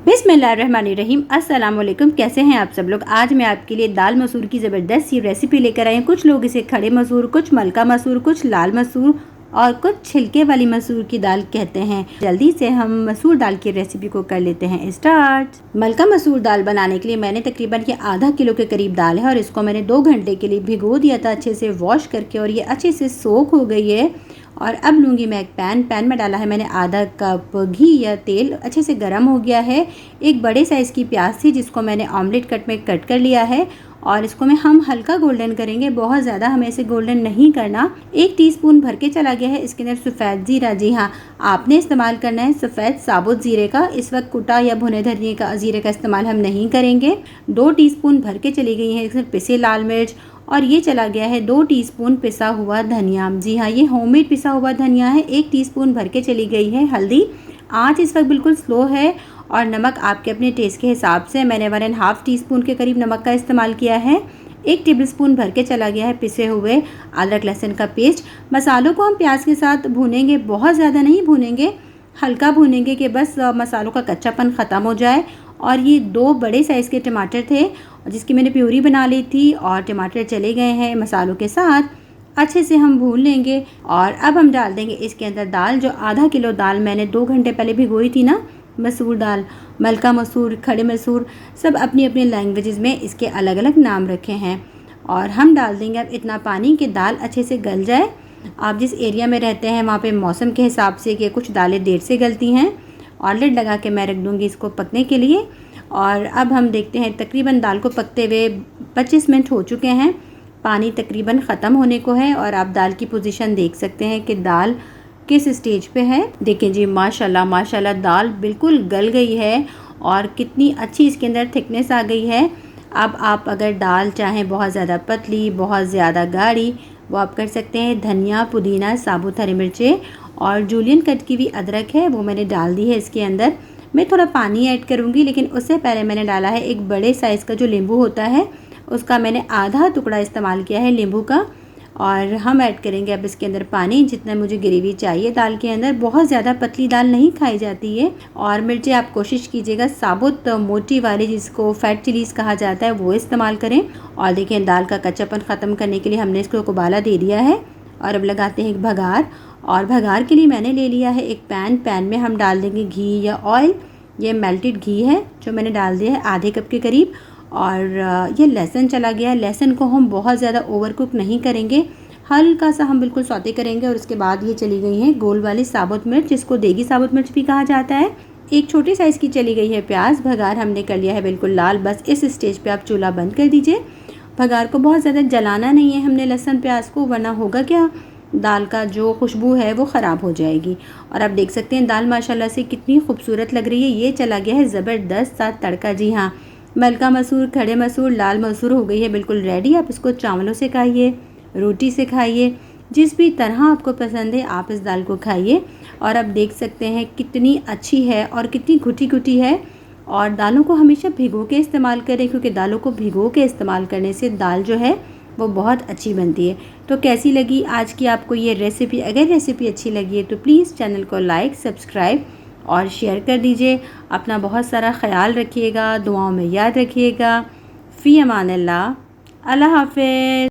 बिस्मिल्लाहिर्रहमानिर्रहीम। अस्सलाम वालेकुम। कैसे हैं आप सब लोग। आज मैं आपके लिए दाल मसूर की ज़बरदस्त सी रेसिपी लेकर आई हूँ। कुछ लोग इसे खड़े मसूर, कुछ मलका मसूर, कुछ लाल मसूर और कुछ छिलके वाली मसूर की दाल कहते हैं। जल्दी से हम मसूर दाल की रेसिपी को कर लेते हैं स्टार्ट। मलका मसूर दाल बनाने के लिए मैंने तकरीबन ये आधा किलो के करीब दाल है और इसको मैंने 2 घंटे के लिए भिगो दिया था अच्छे से वॉश करके, और ये अच्छे से सोख हो गई है। और अब लूँगी मैं एक पैन में डाला है मैंने आधा कप घी या तेल, अच्छे से गर्म हो गया है। एक बड़े साइज़ की प्याज थी जिसको मैंने ऑमलेट कट में कट कर लिया है और इसको हम हल्का गोल्डन करेंगे, बहुत ज़्यादा हमें इसे गोल्डन नहीं करना। 1 टीस्पून भर के चला गया है इसके अंदर सफ़ेद ज़ीरा। जी हाँ, आपने इस्तेमाल करना है सफ़ेद साबुत ज़ीरे का। इस वक्त कुटा या भुने धनिए का ज़ीरे का इस्तेमाल हम नहीं करेंगे। 2 टीस्पून भर के चली गई है इसमें पिसे लाल मिर्च, और ये चला गया है 2 टीस्पून पिसा हुआ धनिया। जी हाँ, ये होममेड पिसा हुआ धनिया है। 1 टीस्पून भर के चली गई है हल्दी। आँच इस वक्त बिल्कुल स्लो है। और नमक आपके अपने टेस्ट के हिसाब से, मैंने 1.5 टीस्पून के करीब नमक का इस्तेमाल किया है। 1 टेबलस्पून भर के चला गया है पिसे हुए अदरक लहसुन का पेस्ट। मसालों को हम प्याज के साथ भूनेंगे, बहुत ज़्यादा नहीं भूनेंगे, हल्का भूनेंगे कि बस मसालों का कच्चापन ख़त्म हो जाए। और ये 2 बड़े साइज़ के टमाटर थे जिसकी मैंने प्यूरी बना ली थी, और टमाटर चले गए हैं मसालों के साथ, अच्छे से हम भून लेंगे। और अब हम डाल देंगे इसके अंदर दाल, जो आधा किलो दाल मैंने 2 घंटे पहले भिगोई थी ना, मसूर दाल, मलका मसूर, खड़े मसूर, सब अपनी अपनी लैंग्वेजेस में इसके अलग अलग नाम रखे हैं। और हम डाल देंगे अब इतना पानी कि दाल अच्छे से गल जाए। आप जिस एरिया में रहते हैं वहाँ पे मौसम के हिसाब से कि कुछ दालें देर से गलती हैं। और लिड लगा के मैं रख दूँगी इसको पकने के लिए। और अब हम देखते हैं, तकरीबन दाल को पकते हुए 25 मिनट हो चुके हैं। पानी तकरीबन ख़त्म होने को है और आप दाल की पोजीशन देख सकते हैं कि दाल किस स्टेज पे है। देखें जी, माशाल्लाह माशाल्लाह दाल बिल्कुल गल गई है और कितनी अच्छी इसके अंदर थिकनेस आ गई है। अब आप अगर दाल चाहें बहुत ज़्यादा पतली, बहुत ज़्यादा गाढ़ी, वो आप कर सकते हैं। धनिया, पुदीना, साबुत हरी मिर्चें और जूलियन कट की हुई अदरक है वो मैंने डाल दी है इसके अंदर। मैं थोड़ा पानी ऐड करूँगी, लेकिन उससे पहले मैंने डाला है एक बड़े साइज़ का जो नींबू होता है, उसका मैंने आधा टुकड़ा इस्तेमाल किया है नींबू का। और हम ऐड करेंगे अब इसके अंदर पानी, जितना मुझे ग्रेवी चाहिए दाल के अंदर। बहुत ज़्यादा पतली दाल नहीं खाई जाती है। और मिर्चें आप कोशिश कीजिएगा साबुत मोटी वाली, जिसको फैट चिलीज़ कहा जाता है, वो इस्तेमाल करें। और देखें, दाल का कच्चापन ख़त्म करने के लिए हमने इसको उबाला दे दिया है। और अब लगाते हैं एक भगार। और भगार के लिए मैंने ले लिया है एक पैन में हम डाल देंगे घी या ऑयल। ये मेल्टेड घी है जो मैंने डाल दिया है आधे कप के करीब। और ये लहसुन चला गया है। लहसुन को हम बहुत ज़्यादा ओवर कुक नहीं करेंगे, हल्का सा हम बिल्कुल सौते करेंगे। और उसके बाद ये चली गई है गोल वाली साबुत मिर्च, जिसको देगी साबुत मिर्च भी कहा जाता है। एक छोटी साइज़ की चली गई है प्याज। भगार हमने कर लिया है बिल्कुल लाल। बस इस स्टेज पे आप चूल्हा बंद कर दीजिए। भगार को बहुत ज़्यादा जलाना नहीं है हमने लहसुन प्याज को, वरना होगा क्या, दाल का जो खुशबू है वो ख़राब हो जाएगी। और आप देख सकते हैं दाल माशाल्लाह से कितनी खूबसूरत लग रही है। ये चला गया है ज़बरदस्त सा तड़का। जी हाँ, मलका मसूर, खड़े मसूर, लाल मसूर हो गई है बिल्कुल रेडी। आप इसको चावलों से खाइए, रोटी से खाइए, जिस भी तरह आपको पसंद है आप इस दाल को खाइए। और आप देख सकते हैं कितनी अच्छी है और कितनी घुटी घुटी है। और दालों को हमेशा भिगो के इस्तेमाल करें, क्योंकि दालों को भिगो के इस्तेमाल करने से दाल जो है वो बहुत अच्छी बनती है। तो कैसी लगी आज की आपको ये रेसिपी। अगर रेसिपी अच्छी लगी है तो प्लीज़ चैनल को लाइक, सब्सक्राइब और शेयर कर दीजिए। अपना बहुत सारा ख्याल रखिएगा, दुआओं में याद रखिएगा। फ़ी अमान अल्लाह। अल्लाह हाफ़िज़।